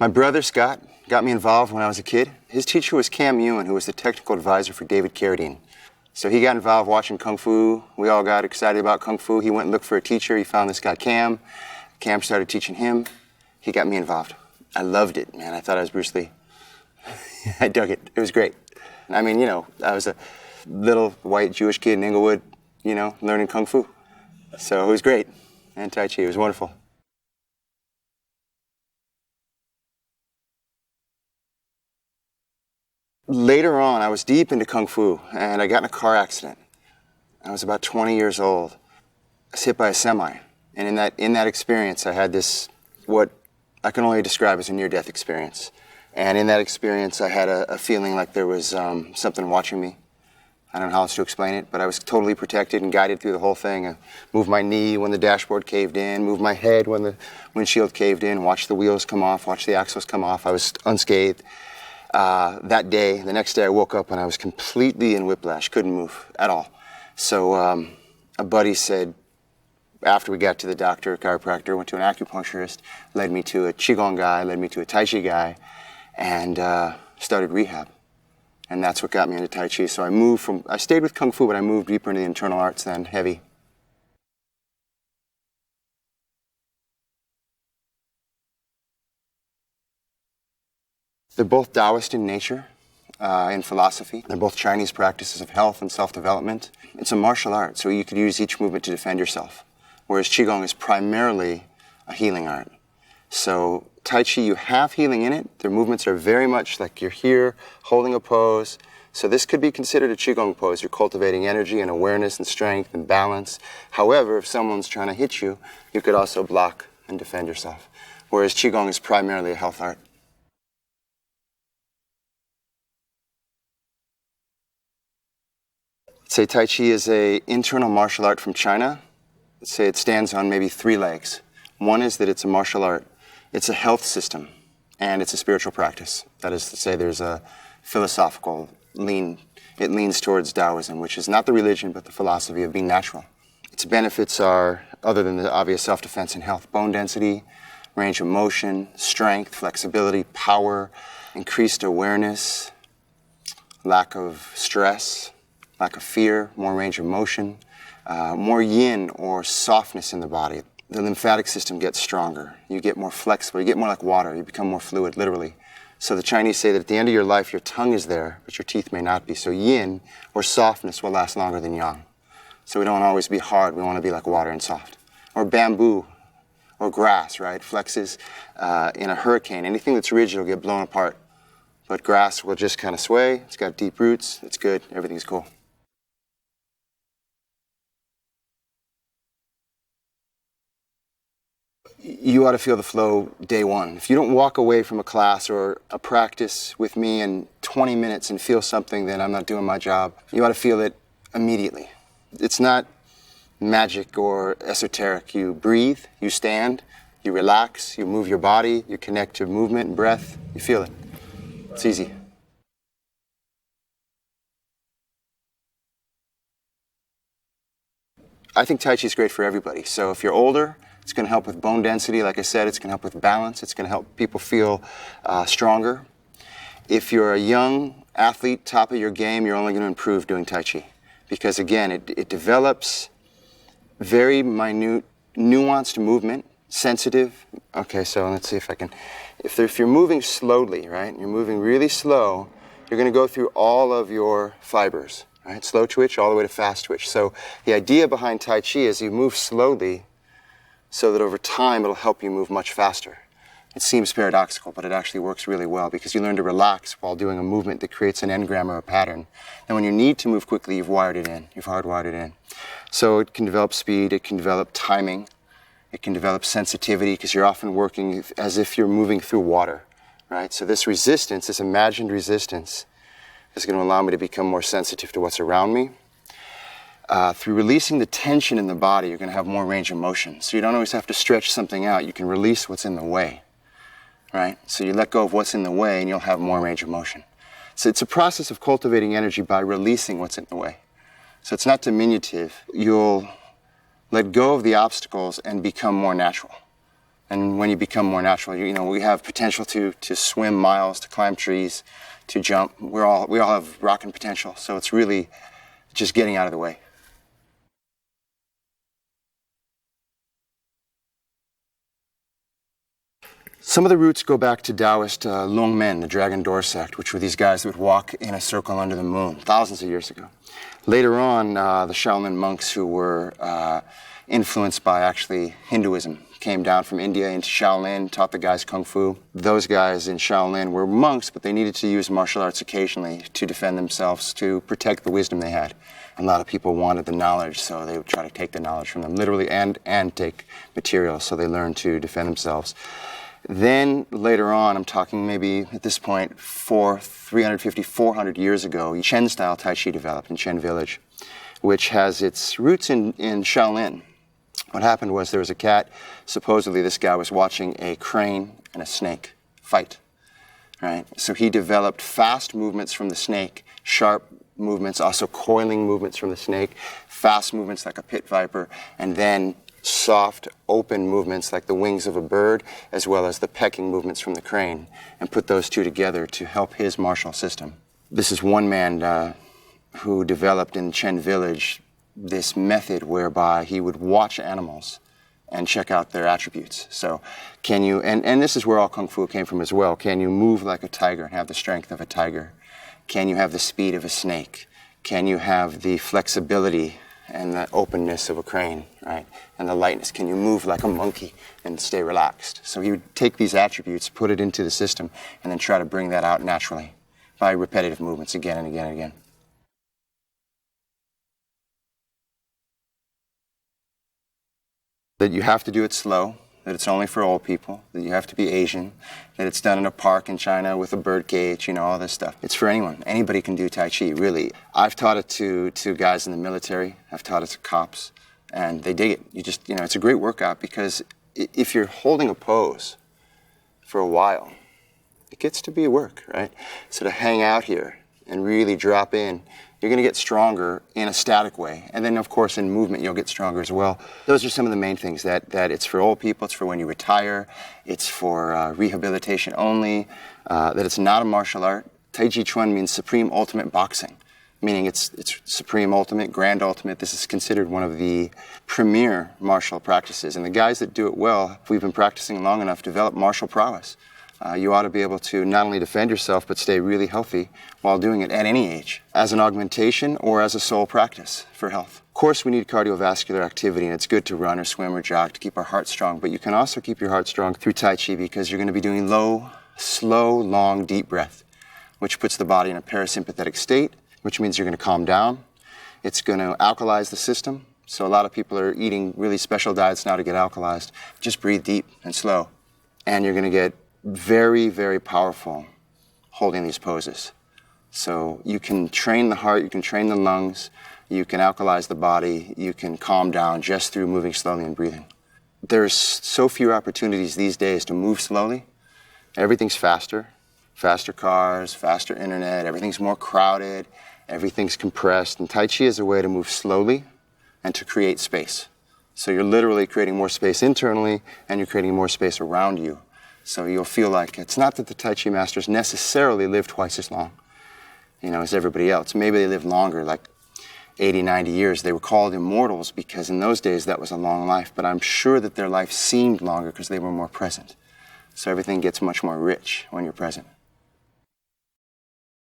My brother, Scott, got me involved when I was a kid. His teacher was Cam Ewan, who was the technical advisor for David Carradine. So he got involved watching Kung Fu. We all got excited about Kung Fu. He went and looked for a teacher. He found this guy, Cam. Cam started teaching him. He got me involved. I loved it, man. I thought I was Bruce Lee. I dug it. It was great. I mean, I was a little white Jewish kid in Inglewood, learning Kung Fu. So it was great. And Tai Chi, it was wonderful. Later on, I was deep into Kung Fu, and I got in a car accident. I was about 20 years old. I was hit by a semi. And in that experience, I had this, what I can only describe as a near-death experience. And in that experience, I had a feeling like there was something watching me. I don't know how else to explain it, but I was totally protected and guided through the whole thing. I moved my knee when the dashboard caved in, moved my head when the windshield caved in, watched the wheels come off, watched the axles come off. I was unscathed. That day, the next day, I woke up and I was completely in whiplash, couldn't move at all. So a buddy said, after we got to the doctor, a chiropractor, went to an acupuncturist, led me to a Qigong guy, led me to a Tai Chi guy, and started rehab. And that's what got me into Tai Chi. So I stayed with Kung Fu, but I moved deeper into the internal arts then, heavy. They're both Taoist in nature, in philosophy. They're both Chinese practices of health and self-development. It's a martial art, so you could use each movement to defend yourself, whereas Qigong is primarily a healing art. So Tai Chi, you have healing in it. Their movements are very much like you're here, holding a pose. So this could be considered a Qigong pose. You're cultivating energy and awareness and strength and balance. However, if someone's trying to hit you, you could also block and defend yourself, whereas Qigong is primarily a health art. Say Tai Chi is an internal martial art from China. Say it stands on maybe 3 legs. One is that it's a martial art. It's a health system, and it's a spiritual practice. That is to say, there's a philosophical lean. It leans towards Taoism, which is not the religion, but the philosophy of being natural. Its benefits are, other than the obvious self-defense and health, bone density, range of motion, strength, flexibility, power, increased awareness, lack of stress, lack of fear, more range of motion, more yin or softness in the body. The lymphatic system gets stronger. You get more flexible. You get more like water. You become more fluid, literally. So the Chinese say that at the end of your life, your tongue is there, but your teeth may not be. So yin or softness will last longer than yang. So we don't always be hard. We want to be like water and soft. Or bamboo or grass, right? Flexes in a hurricane. Anything that's rigid will get blown apart. But grass will just kind of sway. It's got deep roots. It's good. Everything's cool. You ought to feel the flow day one. If you don't walk away from a class or a practice with me in 20 minutes and feel something, then I'm not doing my job. You ought to feel it immediately. It's not magic or esoteric. You breathe, you stand, you relax, you move your body, you connect to movement and breath. You feel it. It's easy. I think Tai Chi is great for everybody. So if you're older, it's going to help with bone density. Like I said, it's going to help with balance. It's going to help people feel stronger. If you're a young athlete, top of your game, you're only going to improve doing Tai Chi. Because again, it develops very minute, nuanced movement, sensitive. Okay, so let's see if I can. If you're moving slowly, right, you're moving really slow, you're going to go through all of your fibers, right? Slow twitch all the way to fast twitch. So the idea behind Tai Chi is you move slowly so that over time it'll help you move much faster. It seems paradoxical, but it actually works really well because you learn to relax while doing a movement that creates an engram or a pattern. And when you need to move quickly, you've wired it in. You've hardwired it in. So it can develop speed, it can develop timing, it can develop sensitivity because you're often working as if you're moving through water, right? So this resistance, this imagined resistance, is going to allow me to become more sensitive to what's around me. Through releasing the tension in the body, you're going to have more range of motion. So you don't always have to stretch something out. You can release what's in the way, right? So you let go of what's in the way and you'll have more range of motion. So it's a process of cultivating energy by releasing what's in the way. So it's not diminutive. You'll let go of the obstacles and become more natural. And when you become more natural, we have potential to swim miles, to climb trees, to jump. We all have rocking potential. So it's really just getting out of the way. Some of the roots go back to Taoist Long Men, the Dragon Door sect, which were these guys that would walk in a circle under the moon thousands of years ago. Later on, the Shaolin monks who were influenced by actually Hinduism came down from India into Shaolin, taught the guys Kung Fu. Those guys in Shaolin were monks, but they needed to use martial arts occasionally to defend themselves, to protect the wisdom they had. A lot of people wanted the knowledge, so they would try to take the knowledge from them, literally, and take material, so they learned to defend themselves. Then later on, I'm talking maybe at this point 350, 400 years ago, Chen-style Tai Chi developed in Chen village, which has its roots in Shaolin. What happened was there was a cat, supposedly this guy was watching a crane and a snake fight, right? So he developed fast movements from the snake, sharp movements, also coiling movements from the snake, fast movements like a pit viper, and then soft, open movements like the wings of a bird, as well as the pecking movements from the crane, and put those two together to help his martial system. This is one man who developed in Chen village this method whereby he would watch animals and check out their attributes. So can you, and this is where all Kung Fu came from as well, can you move like a tiger and have the strength of a tiger? Can you have the speed of a snake? Can you have the flexibility and the openness of a crane, right? And the lightness. Can you move like a monkey and stay relaxed? So he would take these attributes, put it into the system, and then try to bring that out naturally by repetitive movements again and again and again. That you have to do it slow, that it's only for old people, that you have to be Asian, that it's done in a park in China with a bird cage, all this stuff. It's for anyone. Anybody can do Tai Chi, really. I've taught it to guys in the military. I've taught it to cops, and they dig it. It's a great workout because if you're holding a pose for a while, it gets to be work, right? So to hang out here and really drop in, you're going to get stronger in a static way. And then, of course, in movement, you'll get stronger as well. Those are some of the main things, that it's for old people, it's for when you retire, it's for rehabilitation only, that it's not a martial art. Tai Chi Chuan means supreme ultimate boxing, meaning it's supreme ultimate, grand ultimate. This is considered one of the premier martial practices. And the guys that do it well, if we've been practicing long enough, develop martial prowess. You ought to be able to not only defend yourself, but stay really healthy while doing it at any age, as an augmentation or as a sole practice for health. Of course, we need cardiovascular activity, and it's good to run or swim or jog to keep our heart strong, but you can also keep your heart strong through Tai Chi because you're going to be doing low, slow, long, deep breath, which puts the body in a parasympathetic state, which means you're going to calm down. It's going to alkalize the system. So a lot of people are eating really special diets now to get alkalized. Just breathe deep and slow, and you're going to get very, very powerful holding these poses. So you can train the heart, you can train the lungs, you can alkalize the body, you can calm down just through moving slowly and breathing. There's so few opportunities these days to move slowly. Everything's faster. Faster cars, faster internet, everything's more crowded, everything's compressed. And Tai Chi is a way to move slowly and to create space. So you're literally creating more space internally and you're creating more space around you. So you'll feel like it's not that the Tai Chi masters necessarily live twice as long, as everybody else. Maybe they lived longer, like 80, 90 years. They were called immortals because in those days that was a long life. But I'm sure that their life seemed longer because they were more present. So everything gets much more rich when you're present.